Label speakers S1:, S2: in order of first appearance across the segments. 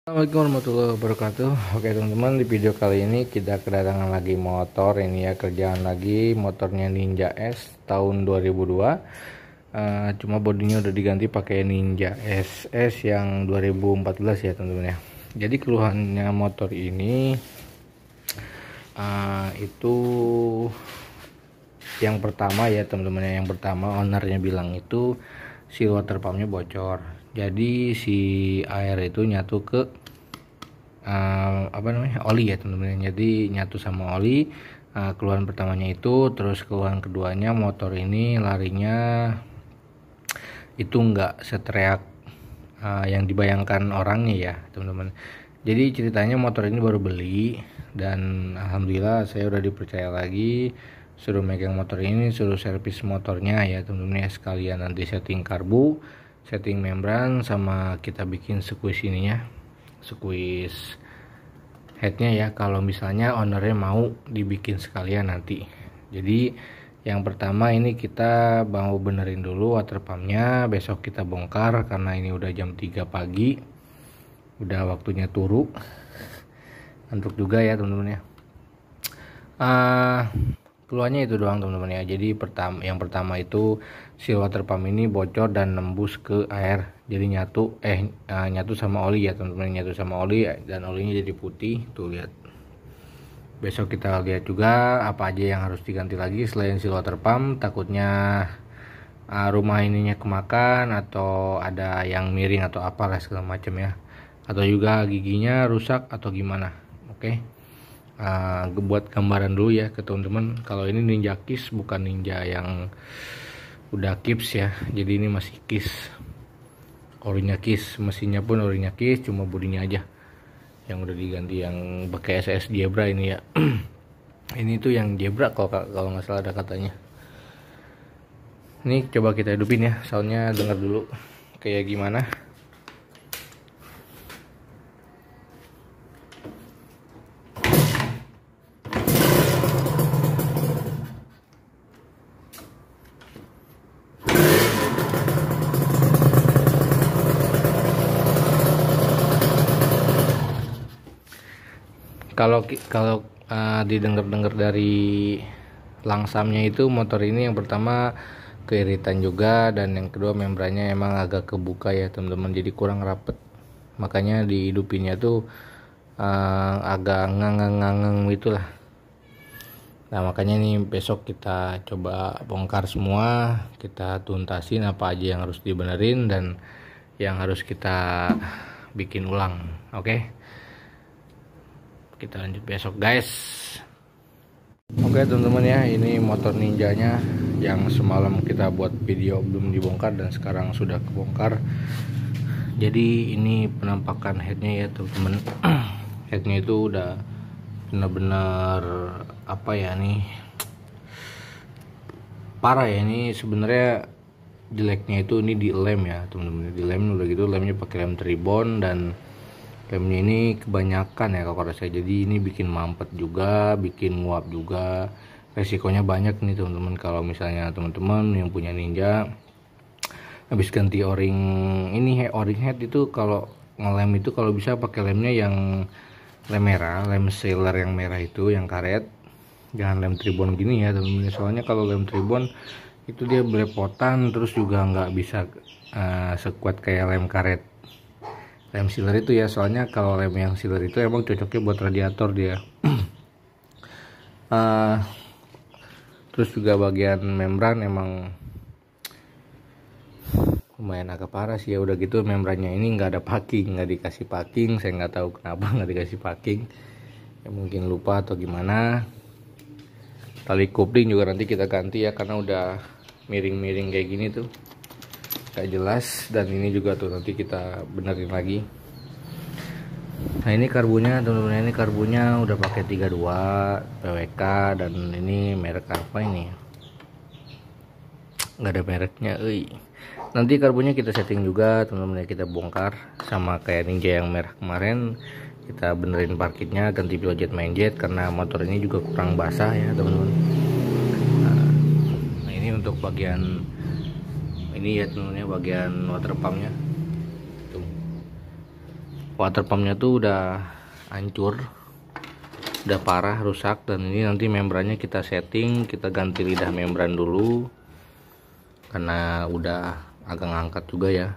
S1: Assalamualaikum warahmatullahi wabarakatuh. Oke teman-teman, di video kali ini kita kedatangan lagi motor. Ini ya, kerjaan lagi motornya Ninja S tahun 2002. Cuma bodinya udah diganti pakai Ninja SS yang 2014 ya teman-teman ya. Jadi keluhannya motor ini itu yang pertama ya teman-teman ya. Yang pertama, ownernya bilang itu si water pumpnya bocor. Jadi si air itu nyatu ke oli ya teman-teman. Jadi nyatu sama oli. Keluhan pertamanya itu, terus keluhan keduanya motor ini larinya itu nggak seteriak yang dibayangkan orangnya ya teman-teman. Jadi ceritanya motor ini baru beli dan alhamdulillah saya udah dipercaya lagi, suruh megang motor ini, suruh servis motornya ya teman-teman ya, sekalian nanti setting karbu, setting membran, sama kita bikin squeeze ininya, squeeze headnya ya, kalau misalnya ownernya mau dibikin sekalian nanti. Jadi yang pertama ini kita mau benerin dulu water pumpnya, besok kita bongkar karena ini udah jam 3 pagi, udah waktunya turu, ngantuk juga ya teman-teman ya. Keluarnya itu doang teman-teman ya. Jadi yang pertama itu si water pump ini bocor dan nembus ke air, jadi nyatu sama oli ya teman-teman, nyatu sama oli dan olinya jadi putih tuh, lihat. Besok kita lihat juga apa aja yang harus diganti lagi selain si water pump. Takutnya rumah ininya kemakan atau ada yang miring atau apalah segala macam ya, atau juga giginya rusak atau gimana. Oke. Buat gambaran dulu ya ke teman-teman, kalau ini Ninja Kiss, bukan Ninja yang udah Kips ya. Jadi ini masih Kiss, orinya Kiss, mesinnya pun orinya Kiss, cuma bodinya aja yang udah diganti, yang pakai SS Zebra ini ya. Ini tuh yang Zebra kalau nggak salah ada katanya. Ini coba kita hidupin ya, soundnya dengar dulu kayak gimana. Kalau didengar-dengar dari langsamnya itu, motor ini yang pertama keiritan juga, dan yang kedua membrannya emang agak kebuka ya teman-teman, jadi kurang rapet, makanya dihidupinnya tuh agak ngangeng gitulah. Nah makanya nih besok kita coba bongkar semua, kita tuntasin apa aja yang harus dibenerin dan yang harus kita bikin ulang. Oke? Kita lanjut besok guys. Oke teman-teman ya, ini motor Ninjanya yang semalam kita buat video belum dibongkar dan sekarang sudah kebongkar. Jadi ini penampakan headnya ya teman-teman. Headnya itu udah benar-benar apa ya nih, parah ya. Ini sebenarnya jeleknya itu ini di lem ya teman-teman, di lem udah gitu, lemnya pakai lem tribon dan lemnya ini kebanyakan ya kalau rasa, jadi ini bikin mampet juga, bikin nguap juga, resikonya banyak nih teman-teman. Kalau misalnya teman-teman yang punya Ninja habis ganti o-ring ini, o-ring head itu, kalau ngelem itu kalau bisa pakai lemnya yang lem merah, lem sealer yang merah itu, yang karet, jangan lem tribon gini ya teman-teman. Soalnya kalau lem tribon itu dia belepotan, terus juga nggak bisa sekuat kayak lem karet, lem sealer itu ya. Soalnya kalau lem yang sealer itu emang cocoknya buat radiator dia. Terus juga bagian membran emang lumayan agak parah sih ya. Udah gitu membrannya ini nggak ada packing, nggak dikasih packing. Saya nggak tahu kenapa nggak dikasih packing ya, mungkin lupa atau gimana. Tali kopling juga nanti kita ganti ya, karena udah miring-miring kayak gini tuh gak jelas. Dan ini juga tuh nanti kita benerin lagi. Nah ini karbunya teman-teman, ini karbunya udah pakai 32 PWK, dan ini merek apa ini, nggak ada mereknya. Nanti karbunya kita setting juga teman-teman ya, kita bongkar sama kayak Ninja yang merah kemarin. Kita benerin parkitnya, ganti pilot mainjet karena motor ini juga kurang basah ya teman-teman. Nah ini untuk bagian ini ya teman-teman ya, bagian water pumpnya tuh. water pumpnya tuh udah hancur, udah parah, rusak. Dan ini nanti membrannya kita setting, kita ganti lidah membran dulu karena udah agak ngangkat juga ya.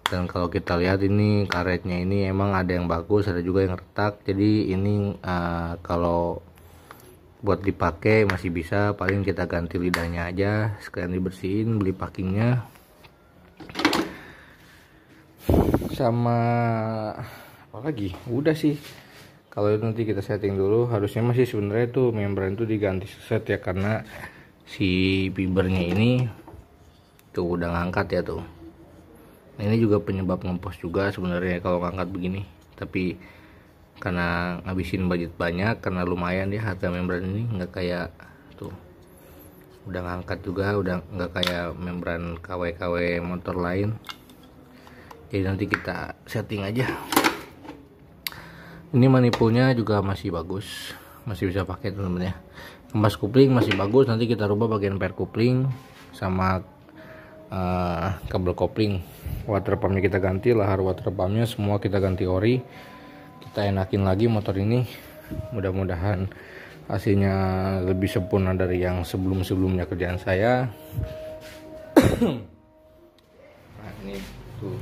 S1: Dan kalau kita lihat ini karetnya ini emang ada yang bagus, ada juga yang retak. Jadi ini kalau buat dipakai masih bisa, paling kita ganti lidahnya aja, sekalian dibersihin, beli packingnya. Sama apa lagi, udah sih. Kalau nanti kita setting dulu, harusnya masih sebenarnya tuh membran itu diganti set ya, karena si fibernya ini tuh udah ngangkat ya tuh. Nah, ini juga penyebab ngempos juga sebenarnya kalau ngangkat begini, tapi karena ngabisin budget banyak, karena lumayan ya harga membran ini, nggak kayak tuh udah ngangkat juga, udah nggak kayak membran KW-KW motor lain. Jadi nanti kita setting aja. Ini manifoldnya juga masih bagus, masih bisa pakai teman-teman ya. Kampas kopling masih bagus, nanti kita rubah bagian per kopling sama kabel kopling. Water pumpnya kita ganti, lahar water pumpnya semua kita ganti ori. Kita enakin lagi motor ini, mudah-mudahan hasilnya lebih sempurna dari yang sebelum-sebelumnya kerjaan saya. Nah ini tuh.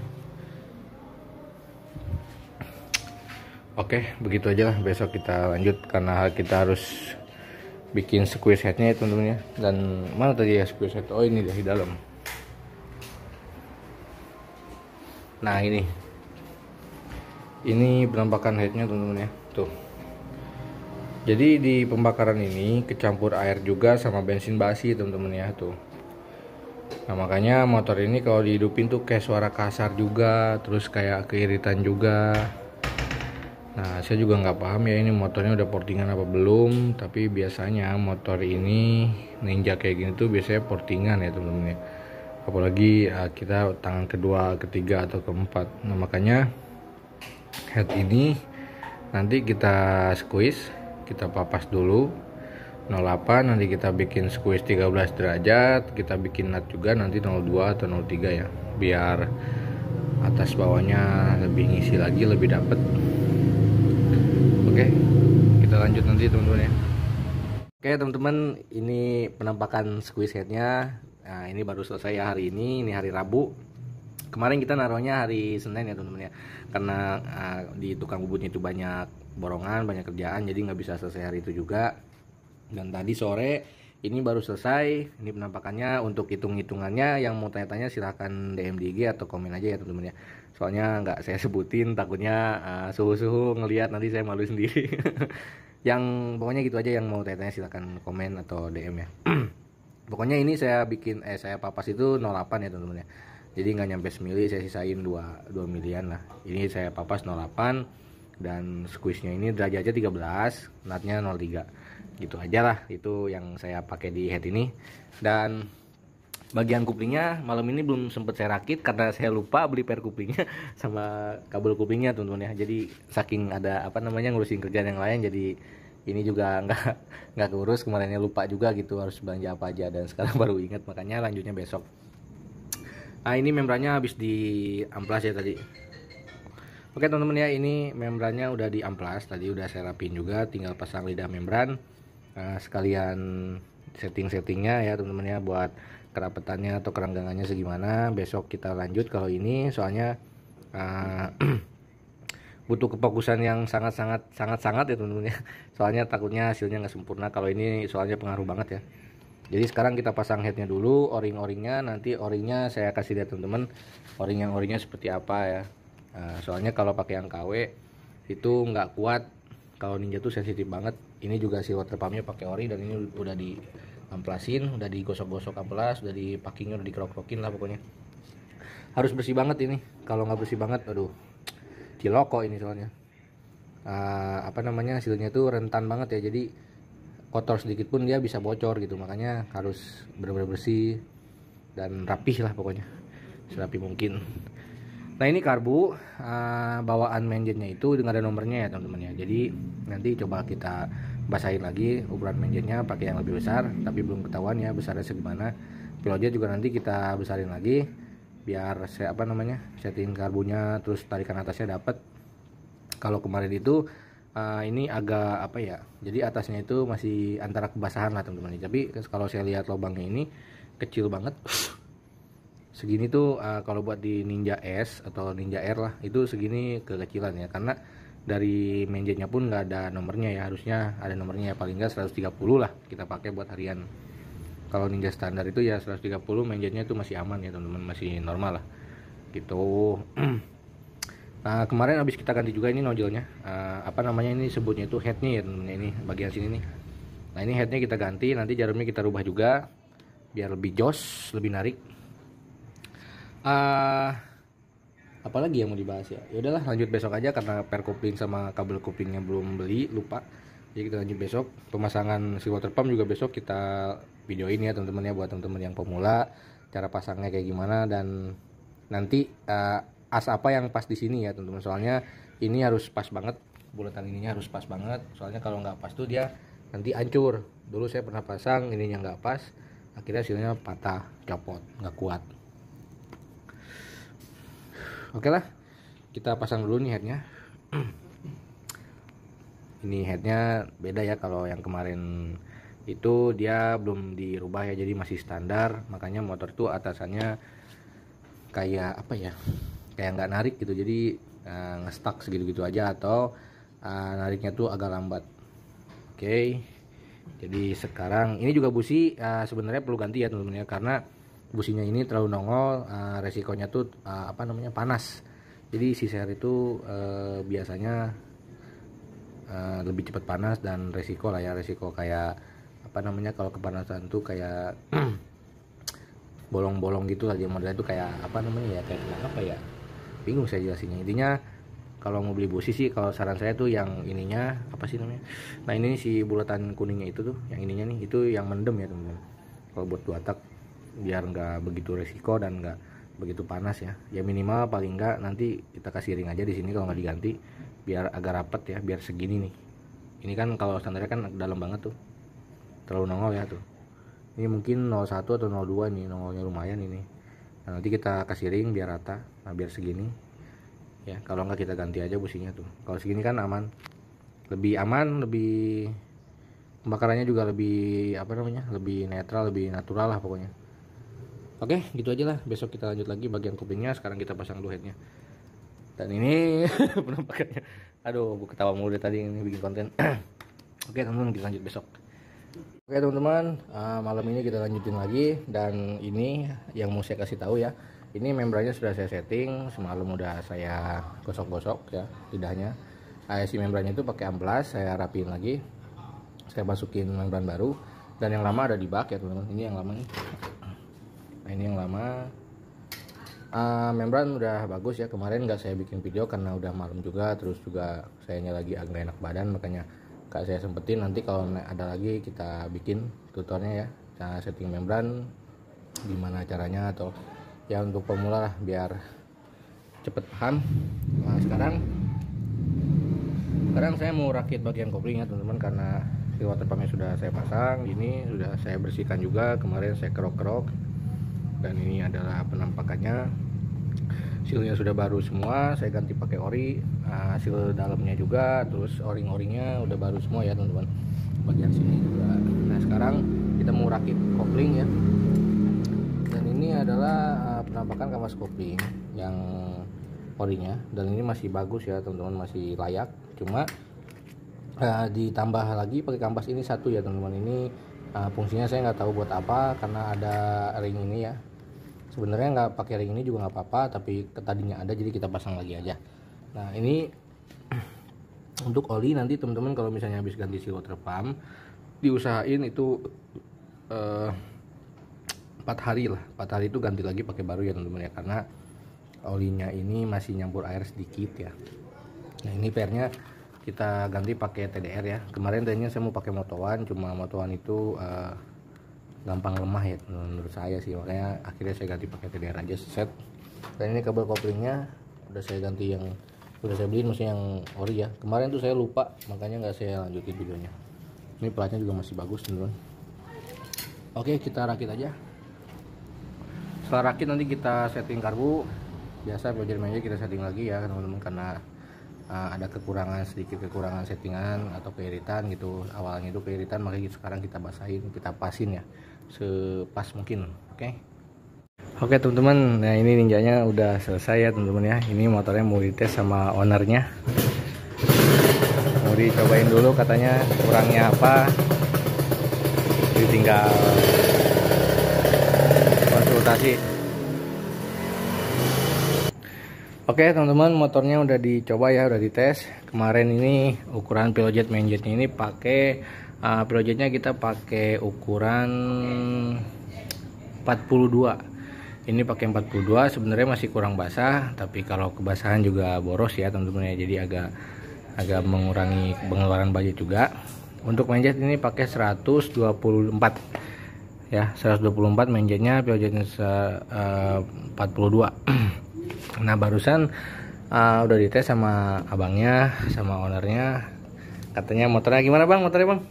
S1: Oke, begitu aja lah. Besok kita lanjut karena kita harus bikin squeeze headnya ya teman-teman ya. Dan mana tadi ya squeeze head? Oh ini di dalam. Nah ini penampakan headnya teman-teman ya. Tuh. Jadi di pembakaran ini kecampur air juga sama bensin basi teman-teman ya tuh. Nah makanya motor ini kalau dihidupin tuh kayak suara kasar juga, terus kayak keiritan juga. Nah saya juga nggak paham ya ini motornya udah portingan apa belum, tapi biasanya motor ini Ninja kayak gini tuh biasanya portingan ya teman-teman ya. Apalagi kita tangan kedua, ketiga atau keempat. Nah makanya head ini nanti kita squeeze, kita papas dulu 08, nanti kita bikin squeeze 13 derajat, kita bikin nut juga nanti 02 atau 03 ya, biar atas bawahnya lebih ngisi lagi, lebih dapet. Oke, kita lanjut nanti teman-teman ya. Oke teman-teman, ini penampakan squeeze headnya. Nah ini baru selesai ya hari ini hari Rabu. Kemarin kita naruhnya hari Senin ya teman-teman ya, karena di tukang bubutnya itu banyak borongan, banyak kerjaan, jadi nggak bisa selesai hari itu juga. Dan tadi sore ini baru selesai. Ini penampakannya. Untuk hitung-hitungannya yang mau tanya-tanya silahkan DM di IG atau komen aja ya teman-teman ya. Soalnya nggak saya sebutin, takutnya suhu-suhu ngelihat nanti saya malu sendiri. Yang pokoknya gitu aja, yang mau tanya-tanya silahkan komen atau DM ya. Pokoknya ini saya bikin saya papas itu 08 ya teman-teman ya. Jadi nggak nyampe 1 mili, saya sisain 2 milian lah. Ini saya papas 08 dan squeeze-nya ini derajatnya 13, nutnya 03. Gitu aja lah, itu yang saya pakai di head ini. Dan bagian kuplingnya malam ini belum sempet saya rakit karena saya lupa beli per kuplingnya sama kabel kuplingnya teman-teman ya. Jadi saking ada ngurusin kerjaan yang lain, jadi ini juga nggak keurus, kemarinnya lupa juga gitu harus belanja apa aja, dan sekarang baru ingat, makanya lanjutnya besok. Nah ini membrannya habis di amplas ya tadi. Oke teman-teman ya, ini membrannya udah di amplas tadi, udah saya rapin juga, tinggal pasang lidah membran. Sekalian setting-settingnya ya teman-teman ya, buat kerapetannya atau keranggangannya segimana besok kita lanjut. Kalau ini soalnya butuh kefokusan yang sangat ya teman-teman ya, soalnya takutnya hasilnya nggak sempurna kalau ini, soalnya pengaruh banget ya. Jadi sekarang kita pasang headnya dulu, o-ring-o-ringnya nanti, o-ringnya saya kasih lihat teman-teman o-ringnya seperti apa ya. Soalnya kalau pakai yang KW itu nggak kuat, kalau Ninja tuh sensitif banget. Ini juga si water pumpnya pakai ori, dan ini udah di amplasin, udah digosok-gosok amplas, udah di packingnya, udah dikerok-kerokin lah pokoknya. Harus bersih banget ini, kalau nggak bersih banget aduh ciloko ini soalnya. Hasilnya tuh rentan banget ya, jadi kotor sedikit pun dia bisa bocor gitu, makanya harus benar-benar bersih dan rapih lah pokoknya, serapi mungkin. Nah ini karbu bawaan menjennya itu dengan ada nomornya ya teman-teman ya. Jadi nanti coba kita basahin lagi ukuran menjennya pakai yang lebih besar, tapi belum ketahuan ya besarnya segimana. Pilotnya juga nanti kita besarin lagi biar saya setting karbunya, terus tarikan atasnya dapat. Kalau kemarin itu ini agak jadi atasnya itu masih antara kebasahan lah teman-teman. Tapi kalau saya lihat lubangnya ini kecil banget. Segini tuh kalau buat di Ninja S atau Ninja R lah itu segini kekecilan ya, karena dari menjetnya pun nggak ada nomornya ya, harusnya ada nomornya ya, paling nggak 130 lah kita pakai buat harian. Kalau Ninja standar itu ya 130, menjetnya itu masih aman ya teman-teman, masih normal lah gitu. Nah, kemarin habis kita ganti juga ini nozzle-nya, ini sebutnya itu headnya ya teman-teman, ini bagian sini nih. Nah, ini headnya kita ganti, nanti jarumnya kita rubah juga biar lebih jos, lebih narik. Apalagi yang mau dibahas ya? Ya udahlah, lanjut besok aja karena per kopling sama kabel koplingnya belum beli, lupa. Jadi kita lanjut besok. Pemasangan si water pump juga besok kita videoin ya teman-teman ya, buat teman-teman yang pemula, cara pasangnya kayak gimana, dan nanti as apa yang pas di sini ya teman-teman. Soalnya ini harus pas banget, bulatan ininya harus pas banget. Soalnya kalau nggak pas tuh dia nanti hancur. Dulu saya pernah pasang ininya nggak pas, akhirnya hasilnya patah, copot, nggak kuat. Oke lah, kita pasang dulu nih headnya. Ini headnya beda ya, kalau yang kemarin itu dia belum dirubah ya, jadi masih standar. Makanya motor tuh atasannya kayak kayak nggak narik gitu, jadi ngestak segitu-gitu aja, atau nariknya tuh agak lambat. Oke, jadi sekarang ini juga busi sebenarnya perlu ganti ya teman-teman ya, karena businya ini terlalu nongol, resikonya tuh panas. Jadi si share itu biasanya lebih cepat panas, dan resiko lah ya, resiko kayak kalau kepanasan tuh kayak bolong-bolong gitu lah, dia modelnya tuh kayak bingung saya jelasinnya. Intinya kalau mau beli busi sih, kalau saran saya tuh yang ininya nah ini si bulatan kuningnya itu tuh, yang ininya nih, itu yang mendem ya teman-teman. Kalau buat 2 tak biar nggak begitu resiko dan nggak begitu panas ya. Ya minimal paling nggak nanti kita kasih ring aja di sini kalau nggak diganti, biar agak rapet ya, biar segini nih. Ini kan kalau standarnya kan dalam banget tuh, terlalu nongol ya tuh. Ini mungkin 01 atau 02 nih, nongolnya lumayan ini. Nah, nanti kita kasih ring biar rata, nah biar segini ya. Kalau nggak kita ganti aja businya tuh. Kalau segini kan aman, lebih pembakarannya juga lebih lebih netral, lebih natural lah pokoknya. Oke, gitu aja lah. Besok kita lanjut lagi bagian koplingnya. Sekarang kita pasang dulu headnya. Dan ini penampakannya, aduh, gue ketawa mulu dari tadi ini bikin konten. Oke teman-teman, kita lanjut besok. Oke teman-teman, malam ini kita lanjutin lagi. Dan ini yang mau saya kasih tahu ya, ini membrannya sudah saya setting semalam, udah saya gosok-gosok ya lidahnya. Si membrannya itu pakai amplas, saya rapiin lagi, saya masukin membran baru, dan yang lama ada di bak ya teman-teman. Ini yang lama nih. Nah, ini yang lama. Membran udah bagus ya. Kemarin nggak saya bikin video karena udah malam juga, terus juga sayanya lagi agak enak badan, makanya gak saya sempetin. Nanti kalau ada lagi kita bikin tutorialnya ya, cara setting membran gimana caranya, atau ya untuk pemula lah biar cepet paham. Nah, sekarang saya mau rakit bagian koplingnya teman-teman, karena si water pumpnya sudah saya pasang, ini sudah saya bersihkan juga, kemarin saya kerok-kerok. Dan ini adalah penampakannya. Sealnya sudah baru semua, saya ganti pakai ori. Seal dalamnya juga, terus o-ring-o-ringnya udah baru semua ya teman-teman. Bagian sini juga. Nah, sekarang kita mau rakit kopling ya. Dan ini adalah penampakan kampas kopling yang orinya, dan ini masih bagus ya teman-teman, masih layak. Cuma ditambah lagi pakai kampas ini satu ya teman-teman. Ini fungsinya saya nggak tahu buat apa, karena ada ring ini ya. Sebenarnya nggak pakai ring ini juga nggak apa-apa, tapi tadinya ada, jadi kita pasang lagi aja. Nah, ini untuk oli nanti teman-teman kalau misalnya habis ganti seal water pump, diusahain itu 4 hari lah, 4 hari itu ganti lagi pakai baru ya teman-teman ya, karena olinya ini masih nyampur air sedikit ya. Nah, ini pernya kita ganti pakai TDR ya. Kemarin tadinya saya mau pakai motoan, cuma motoan itu gampang lemah ya menurut saya sih, makanya akhirnya saya ganti pakai TDR aja set. Dan ini kabel koplingnya udah saya ganti, yang udah saya beliin maksudnya yang ori ya. Kemarin tuh saya lupa, makanya nggak saya lanjutin videonya. Ini platnya juga masih bagus teman-teman. Oke, kita rakit aja. Setelah rakit nanti kita setting karbu. Biasa Piaget Menjet kita setting lagi ya teman-teman, karena ada sedikit kekurangan settingan atau keiritan gitu. Awalnya itu keiritan, makanya sekarang kita basahin, kita pasin ya sepas mungkin. Oke teman-teman, nah ini ninjanya udah selesai ya teman-teman ya. Ini motornya mau dites sama ownernya, mau dicobain dulu katanya kurangnya apa, jadi tinggal konsultasi. Oke teman-teman, motornya udah dicoba ya, udah dites. Kemarin ini ukuran Piaget Menjetnya ini pakai Piagetnya kita pakai ukuran 42. Ini pakai 42, sebenarnya masih kurang basah, tapi kalau kebasahan juga boros ya teman-teman ya. Jadi agak mengurangi pengeluaran budget juga. Untuk menjet ini pakai 124 ya, 124 menjetnya, Piagetnya 42. Nah barusan udah dites sama abangnya, sama ownernya. Katanya motornya gimana bang, motornya bang?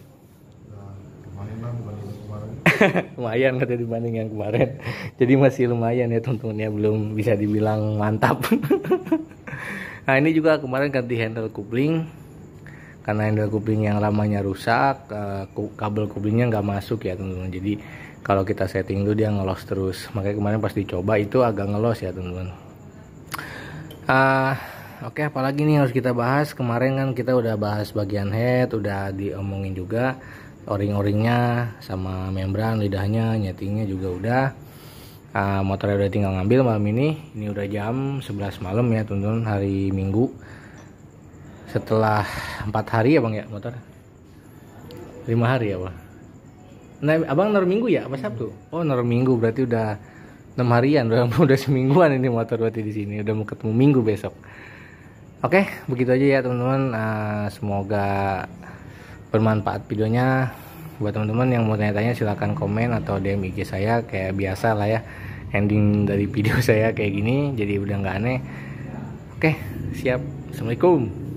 S1: Lumayan katanya dibanding yang kemarin. Jadi masih lumayan ya teman-teman ya, belum bisa dibilang mantap. Nah ini juga kemarin ganti handle coupling, karena handle coupling yang lamanya rusak, kabel couplingnya nggak masuk ya teman-teman. Jadi kalau kita setting itu dia ngelos terus, makanya kemarin pas dicoba itu agak ngelos ya teman-teman. Oke, apalagi nih harus kita bahas. Kemarin kan kita udah bahas bagian head, udah diomongin juga o-ring-o-ringnya sama membran, lidahnya, nyetingnya juga udah. Motornya udah tinggal ngambil malam ini. Ini udah jam 11 malam ya teman-teman, hari Minggu. Setelah 4 hari ya bang ya motor? 5 hari ya bang? Nah abang naruh Minggu ya apa Sabtu? Oh naruh Minggu, berarti udah 6 harian, udah semingguan ini motor berarti di sini, udah mau ketemu Minggu besok. Oke, begitu aja ya teman-teman. Semoga bermanfaat videonya. Buat teman-teman yang mau tanya-tanya silahkan komen atau DM IG saya kayak biasa lah ya. Ending dari video saya kayak gini, jadi udah nggak aneh. Oke, siap. Assalamualaikum.